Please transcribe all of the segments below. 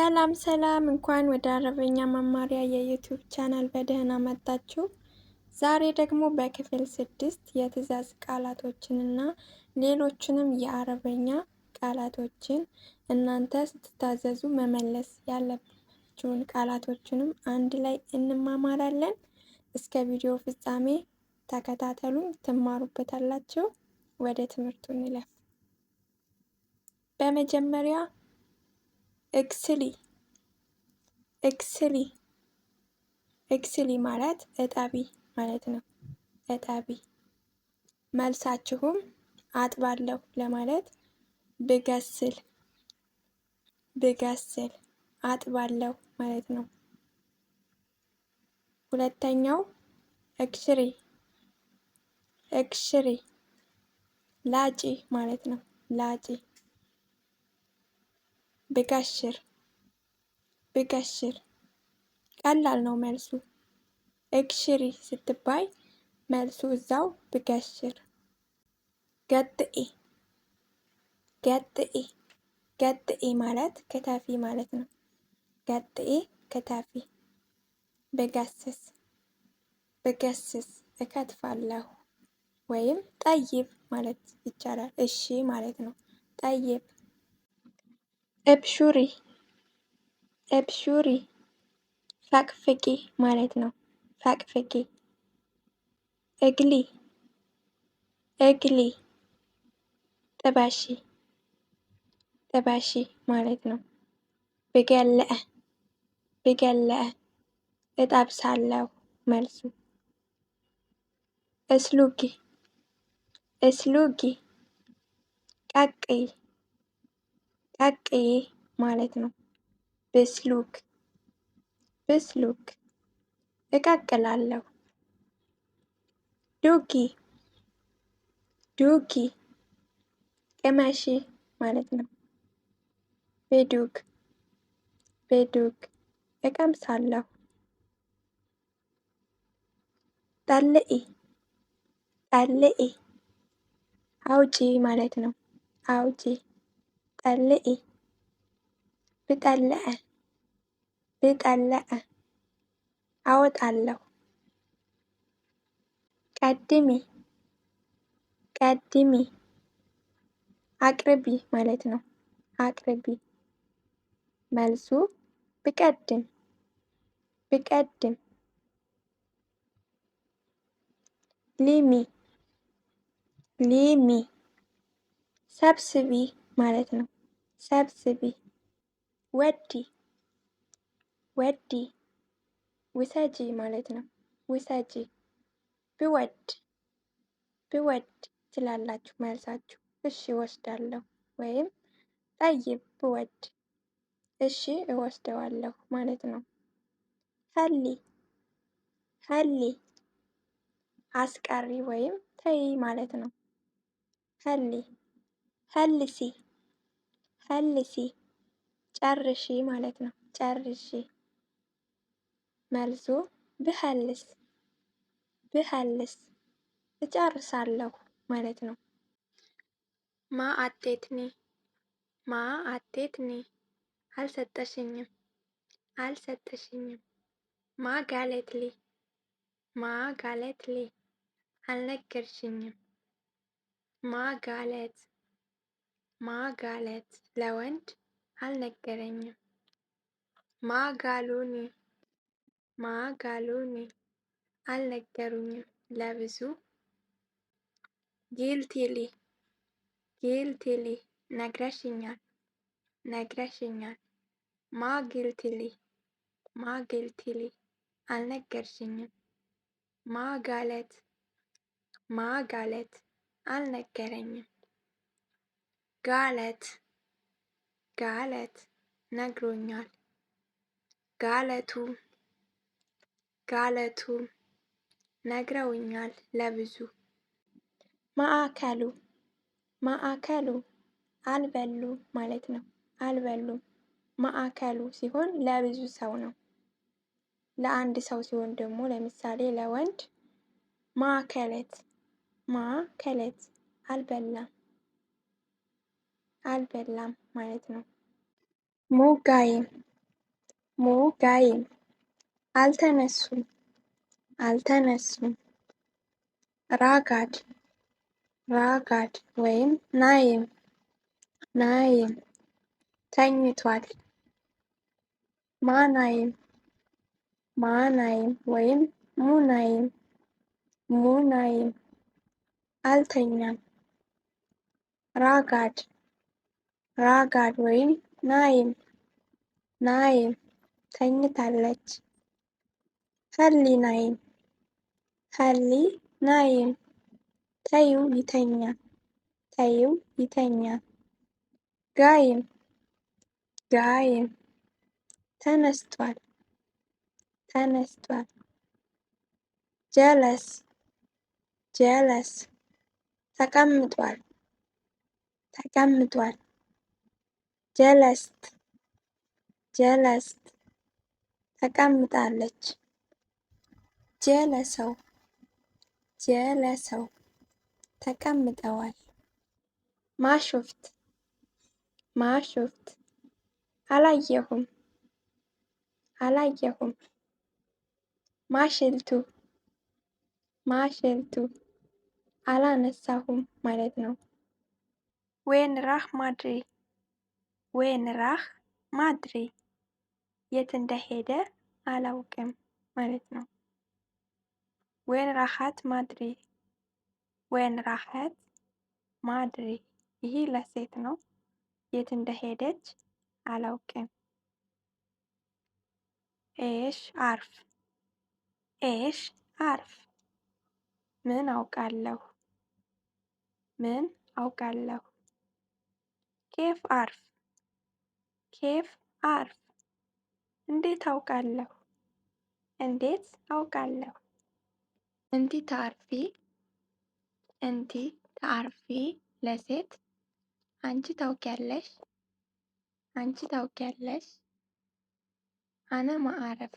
ሰላም እንኳን ወደ አረበኛ መማሪያ የዩቲዩብ ቻናል በደህና መጣችሁ። ዛሬ ደግሞ በክፍል 6 የትዕዛዝ ቃላቶችንና ሌሎችንም የአረበኛ ቃላቶችን እናንተ ስትታዘዙ መመለስ ያለባችሁን ቃላቶችንም አንድ ላይ እንማማራለን። እስከ ቪዲዮ ፍጻሜ ተከታተሉኝ፣ ትማሩበታላችሁ። ወደ ትምህርቱ እንለፍ። በመጀመሪያ ኤክስሊ ማለት እጠቢ ማለት ነው። እጠቢ። መልሳችሁም አጥባለሁ ለማለት ብገስል አጥባለሁ ማለት ነው። ሁለተኛው እክሽሪ ላጪ ማለት ነው። ላጪ። ብገሽር ቀላል ነው መልሱ። እክሽሪ ስትባይ መልሱ እዛው ብገሽር። ገጥኢ ማለት ክተፊ ማለት ነው። ገጥኢ ክተፊ። ብገስስ እከትፋለሁ ወይም ጠይብ ማለት ይቻላል። እሺ ማለት ነው። ጠይብ። እብሹሪ ፈቅፍቂ ማለት ነው። ፈቅፍቂ። እግሊ ጥበሺ ማለት ነው። ብገለአ እጠብሳለሁ መልሱ። እስሉጊ ቀቅይ ማለት ነው። ብስሉክ እቀቅላለሁ። ዱኪ ቅመሺ ማለት ነው። ብዱግ እቀምሳለሁ። ጠልኢ አውጪ ማለት ነው። አውጪ። ጠልኢ። ብጠለአ አወጣለሁ። ቀድሚ አቅርቢ ማለት ነው። አቅርቢ። መልሱ ብቀድም። ሊሚ ሰብስቢ ማለት ነው። ሰብስቢ። ወዲ ውሰጂ ማለት ነው። ውሰጂ። ብወድ ትላላችሁ መልሳችሁ። እሺ እወስዳለሁ ወይም ጠይብ ብወድ እሺ እወስደዋለሁ ማለት ነው። ሀሊ አስቀሪ ወይም ተይ ማለት ነው። ሀልሲ ጨርሺ ማለት ነው። ጨርሺ። መልሱ ብሀልስ እጨርሳለሁ ማለት ነው። ማአቴትኒ አልሰጠሽኝም። ማጋለትሊ አልነገርሽኝም። ማጋለት ለወንድ አልነገረኝም። ማጋሉኒ አልነገሩኝም ለብዙ። ጊልቲሊ ነግረሽኛል። ማግልቲሊ አልነገርሽኝም። ማጋለት አልነገረኝም። ጋለት ነግሮኛል። ጋለቱ ነግረውኛል ለብዙ። ማዕከሉ አልበሉ ማለት ነው። አልበሉም። ማዕከሉ ሲሆን ለብዙ ሰው ነው። ለአንድ ሰው ሲሆን ደግሞ ለምሳሌ ለወንድ ማዕከለት አልበላም ማለት ነው። ሙጋይም አልተነሱም አልተነሱም። ራጋድ ራጋድ ወይም ናይም ናይም ተኝቷል። ማናይም ማናይም ወይም ሙናይም ሙናይም አልተኛም። ራጋድ ራጋድ ወይም ናይም ናይም ተኝታለች። ህሊናይም ህሊናይም ተይው ይተኛ ተይው ይተኛ። ጋይም ጋይም ተነስቷል ተነስቷል። ጀለስ ጀለስ ተቀምጧል ተቀምጧል። ጀለስት ጀለስት ተቀምጣለች። ጀለሰው ጀለሰው ተቀምጠዋል። ማሹፍት ማሹፍት አላየሁም አላየሁም። ማሽልቱ ማሽልቱ አላነሳሁም ማለት ነው። ዌን ራህ ማድሪ ዌን ራህ ማድሪ የት እንደሄደ አላውቅም ማለት ነው። ዌን ራሃት ማድሪ ዌን ራሃት ማድሪ ይህ ለሴት ነው። የት እንደሄደች አላውቅም። ኤሽ አርፍ ኤሽ አርፍ ምን አውቃለሁ ምን አውቃለሁ። ኬፍ አርፍ ኬፍ አርፍ እንዴት አውቃለሁ እንዴት አውቃለሁ። እንቲ ታርፊ እንቲ ታርፊ ለሴት አንቺ ታውቂያለሽ አንቺ ታውቂያለሽ። አነ ማዕረፍ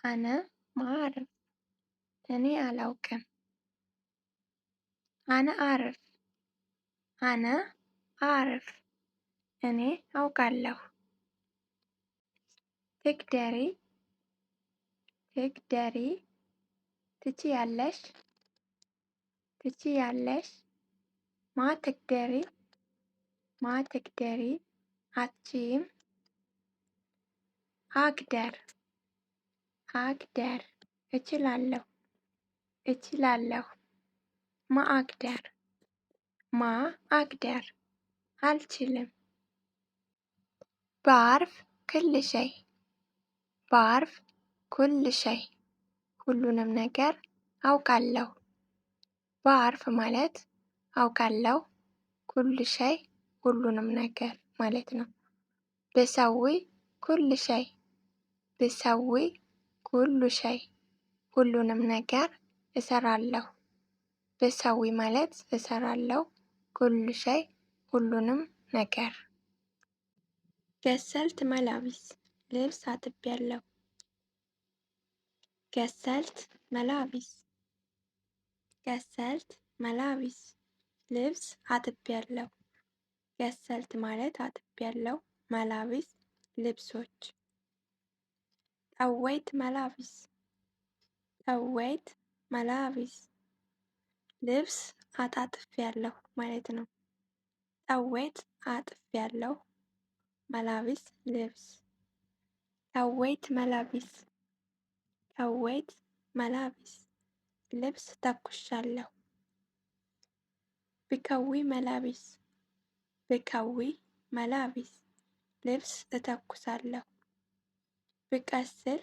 አነ ማዕረፍ እኔ አላውቅም። አነ አርፍ አነ አርፍ እኔ አውቃለሁ። ትግደሪ ትግደሪ ትችያለሽ ትችያለሽ። ማ ትግደሪ ማ ትግደሪ አትችይም። አግደር አግደር እችላለሁ እችላለሁ። ማአግደር ማአግደር አልችልም። ባርፍ ክል ሸይ ባርፍ ኩል ሸይ ሁሉንም ነገር አውቃለሁ። ባርፍ ማለት አውቃለሁ። ኩል ሸይ ሁሉንም ነገር ማለት ነው። ብሰዊ ኩል ሸይ ብሰዊ ኩሉ ሸይ ሁሉንም ነገር እሰራለሁ። ብሰዊ ማለት እሰራለሁ። ኩል ሸይ ሁሉንም ነገር። ገሰልት መላቢስ ልብስ አጥቤያለሁ። ገሰልት መላቢስ ገሰልት መላቢስ ልብስ አጥቤያለሁ። ገሰልት ማለት አጥቤያለሁ። መላቢስ ልብሶች። ጠወይት መላቢስ ጠወይት መላቢስ ልብስ አጣጥፌያለሁ ማለት ነው። ጠወይት አጥፌያለሁ። መላቢስ ልብስ። ጠወይት መላቢስ ጠወይት መላቢስ ልብስ ተኩሻለሁ። ብከዊ መላቢስ ብከዊ መላቢስ ልብስ እተኩሳለሁ። ብቀስል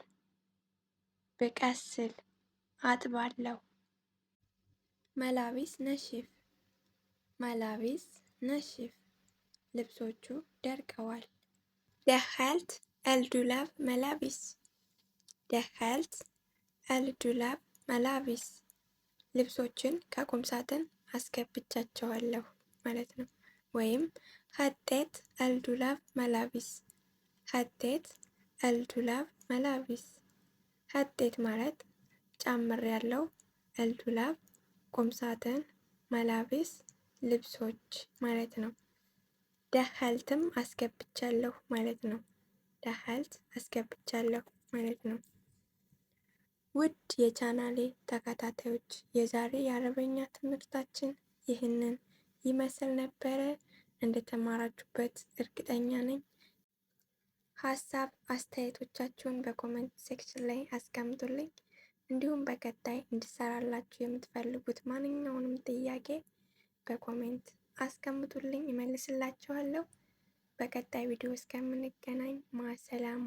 ብቀስል አጥባለሁ። መላቢስ ነሽፍ መላቢስ ነሽፍ ልብሶቹ ደርቀዋል። ደኸልት አልዱላብ መላቢስ ደኸልት አልዱላብ መላቢስ ልብሶችን ከቁም ሳጥን አስገብቻቸዋለሁ ማለት ነው። ወይም ሀጤት አልዱላብ መላቢስ ሀጤት አልዱላብ መላቢስ ሀጤት ማለት ጨምሬያለሁ። አልዱላብ ቁም ሳጥን መላቢስ ልብሶች ማለት ነው። ደኸልትም አስገብቻለሁ ማለት ነው። ደኸልት አስገብቻለሁ ማለት ነው። ውድ የቻናሌ ተከታታዮች የዛሬ የአረበኛ ትምህርታችን ይህንን ይመስል ነበረ። እንደተማራችሁበት እርግጠኛ ነኝ። ሀሳብ አስተያየቶቻችሁን በኮሜንት ሴክሽን ላይ አስቀምጡልኝ። እንዲሁም በቀጣይ እንድሰራላችሁ የምትፈልጉት ማንኛውንም ጥያቄ በኮሜንት አስቀምጡልኝ፣ እመልስላችኋለሁ። በቀጣይ ቪዲዮ እስከምንገናኝ ማሰላማ